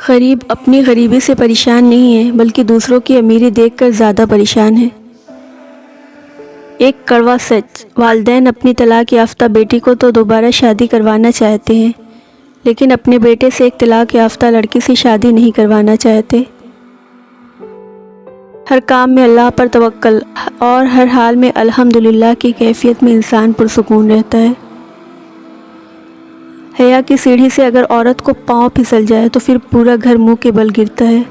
غریب اپنی غریبی سے پریشان نہیں ہے بلکہ دوسروں کی امیری دیکھ کر زیادہ پریشان ہے۔ ایک کڑوا سچ، والدین اپنی طلاق یافتہ بیٹی کو تو دوبارہ شادی کروانا چاہتے ہیں لیکن اپنے بیٹے سے ایک طلاق یافتہ لڑکی سے شادی نہیں کروانا چاہتے۔ ہر کام میں اللہ پر توکل اور ہر حال میں الحمدللہ کی کیفیت میں انسان پرسکون رہتا ہے۔ حیا کی سیڑھی سے اگر عورت کو پاؤں پھسل جائے تو پھر پورا گھر منہ کے بل گرتا ہے۔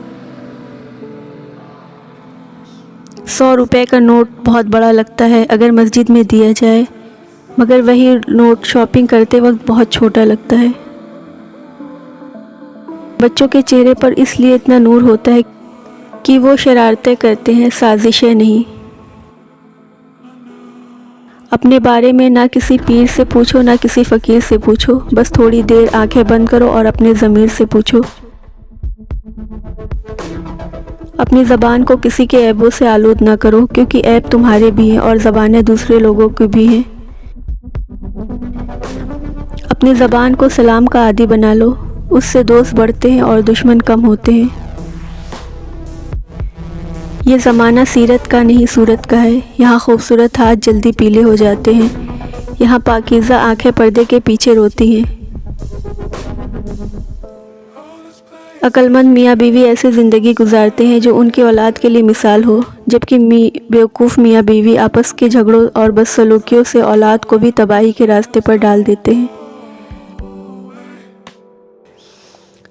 100 روپے کا نوٹ بہت بڑا لگتا ہے اگر مسجد میں دیا جائے، مگر وہی نوٹ شاپنگ کرتے وقت بہت چھوٹا لگتا ہے۔ بچوں کے چہرے پر اس لیے اتنا نور ہوتا ہے کہ وہ شرارتیں کرتے ہیں، سازشیں نہیں۔ اپنے بارے میں نہ کسی پیر سے پوچھو نہ کسی فقیر سے پوچھو، بس تھوڑی دیر آنکھیں بند کرو اور اپنے ضمیر سے پوچھو۔ اپنی زبان کو کسی کے عیبوں سے آلود نہ کرو، کیونکہ عیب تمہارے بھی ہیں اور زبانیں دوسرے لوگوں کی بھی ہیں۔ اپنی زبان کو سلام کا عادی بنا لو، اس سے دوست بڑھتے ہیں اور دشمن کم ہوتے ہیں۔ یہ زمانہ سیرت کا نہیں صورت کا ہے، یہاں خوبصورت ہاتھ جلدی پیلے ہو جاتے ہیں، یہاں پاکیزہ آنکھیں پردے کے پیچھے روتی ہیں۔ عقل مند میاں بیوی ایسے زندگی گزارتے ہیں جو ان کی اولاد کے لیے مثال ہو، جبکہ بیوقوف میاں بیوی آپس کے جھگڑوں اور بدسلوکیوں سے اولاد کو بھی تباہی کے راستے پر ڈال دیتے ہیں۔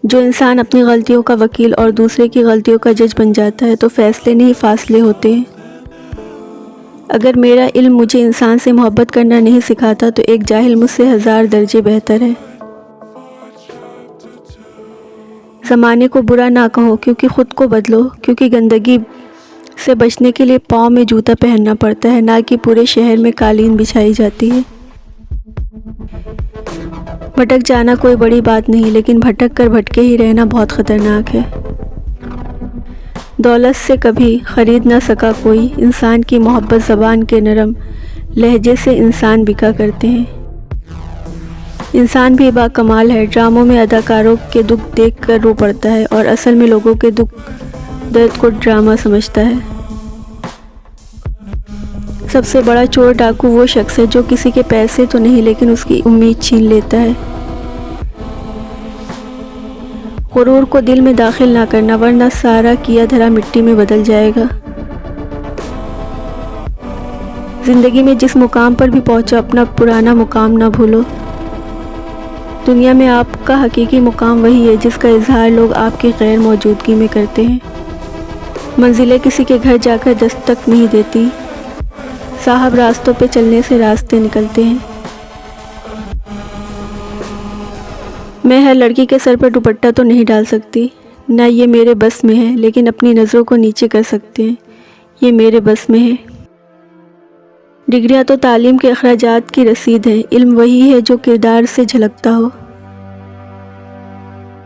جو انسان اپنی غلطیوں کا وکیل اور دوسرے کی غلطیوں کا جج بن جاتا ہے تو فیصلے نہیں فاصلے ہوتے ہیں۔ اگر میرا علم مجھے انسان سے محبت کرنا نہیں سکھاتا تو ایک جاہل مجھ سے 1000 درجے بہتر ہے۔ زمانے کو برا نہ کہو کیونکہ خود کو بدلو، کیونکہ گندگی سے بچنے کے لیے پاؤں میں جوتا پہننا پڑتا ہے، نہ کہ پورے شہر میں قالین بچھائی جاتی ہے۔ بھٹک جانا کوئی بڑی بات نہیں، لیکن بھٹک کر بھٹکے ہی رہنا بہت خطرناک ہے۔ دولت سے کبھی خرید نہ سکا کوئی، انسان کی محبت زبان کے نرم لہجے سے انسان بکا کرتے ہیں۔ انسان بھی باکمال ہے، ڈراموں میں اداکاروں کے دکھ دیکھ کر رو پڑتا ہے اور اصل میں لوگوں کے دکھ درد کو ڈرامہ سمجھتا ہے۔ سب سے بڑا چور ڈاکو وہ شخص ہے جو کسی کے پیسے تو نہیں لیکن اس کی امید چھین لیتا ہے۔ غرور کو دل میں داخل نہ کرنا ورنہ سارا کیا دھرا مٹی میں بدل جائے گا۔ زندگی میں جس مقام پر بھی پہنچو اپنا پرانا مقام نہ بھولو۔ دنیا میں آپ کا حقیقی مقام وہی ہے جس کا اظہار لوگ آپ کی غیر موجودگی میں کرتے ہیں۔ منزلیں کسی کے گھر جا کر دستک نہیں دیتی، صاحب راستوں پہ چلنے سے راستے نکلتے ہیں۔ میں ہر لڑکی کے سر پر دوپٹہ تو نہیں ڈال سکتی، نہ یہ میرے بس میں ہے، لیکن اپنی نظروں کو نیچے کر سکتے ہیں، یہ میرے بس میں ہے۔ ڈگریاں تو تعلیم کے اخراجات کی رسید ہیں، علم وہی ہے جو کردار سے جھلکتا ہو۔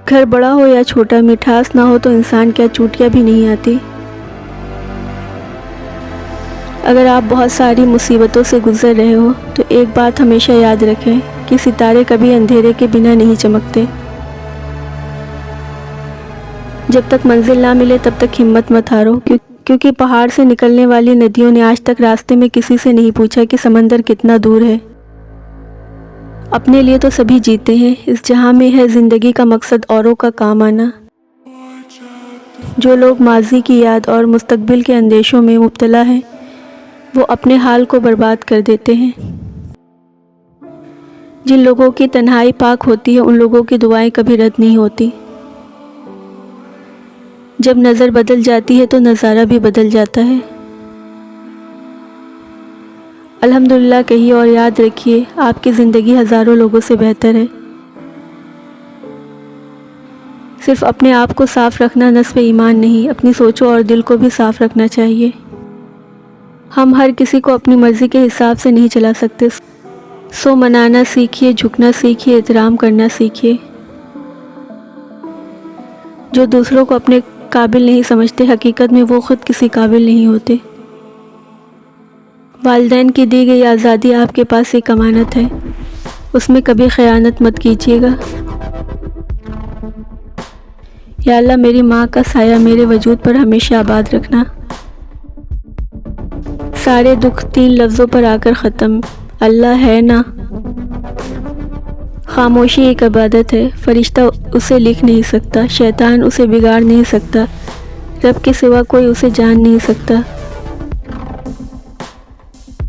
گھر بڑا ہو یا چھوٹا، مٹھاس نہ ہو تو انسان کیا چوٹیاں بھی نہیں آتی۔ اگر آپ بہت ساری مصیبتوں سے گزر رہے ہو تو ایک بات ہمیشہ یاد رکھیں کہ ستارے کبھی اندھیرے کے بنا نہیں چمکتے۔ جب تک منزل نہ ملے تب تک ہمت مت ہارو، کیونکہ پہاڑ سے نکلنے والی ندیوں نے آج تک راستے میں کسی سے نہیں پوچھا کہ سمندر کتنا دور ہے۔ اپنے لیے تو سبھی جیتے ہیں، اس جہاں میں ہے زندگی کا مقصد اوروں کا کام آنا۔ جو لوگ ماضی کی یاد اور مستقبل کے اندیشوں میں مبتلا ہیں وہ اپنے حال کو برباد کر دیتے ہیں۔ جن لوگوں کی تنہائی پاک ہوتی ہے ان لوگوں کی دعائیں کبھی رد نہیں ہوتی۔ جب نظر بدل جاتی ہے تو نظارہ بھی بدل جاتا ہے۔ الحمدللہ کہیے اور یاد رکھیے آپ کی زندگی ہزاروں لوگوں سے بہتر ہے۔ صرف اپنے آپ کو صاف رکھنا نصف ایمان نہیں، اپنی سوچوں اور دل کو بھی صاف رکھنا چاہیے۔ ہم ہر کسی کو اپنی مرضی کے حساب سے نہیں چلا سکتے، سو منانا سیکھیے، جھکنا سیکھیے، احترام کرنا سیکھیے۔ جو دوسروں کو اپنے قابل نہیں سمجھتے حقیقت میں وہ خود کسی قابل نہیں ہوتے۔ والدین کی دی گئی آزادی آپ کے پاس ایک امانت ہے، اس میں کبھی خیانت مت کیجیے گا۔ یا اللہ میری ماں کا سایہ میرے وجود پر ہمیشہ آباد رکھنا۔ سارے دکھ 3 لفظوں پر آ کر ختم، اللہ ہے نا۔ خاموشی ایک عبادت ہے، فرشتہ اسے لکھ نہیں سکتا، شیطان اسے بگاڑ نہیں سکتا، رب کے سوا کوئی اسے جان نہیں سکتا۔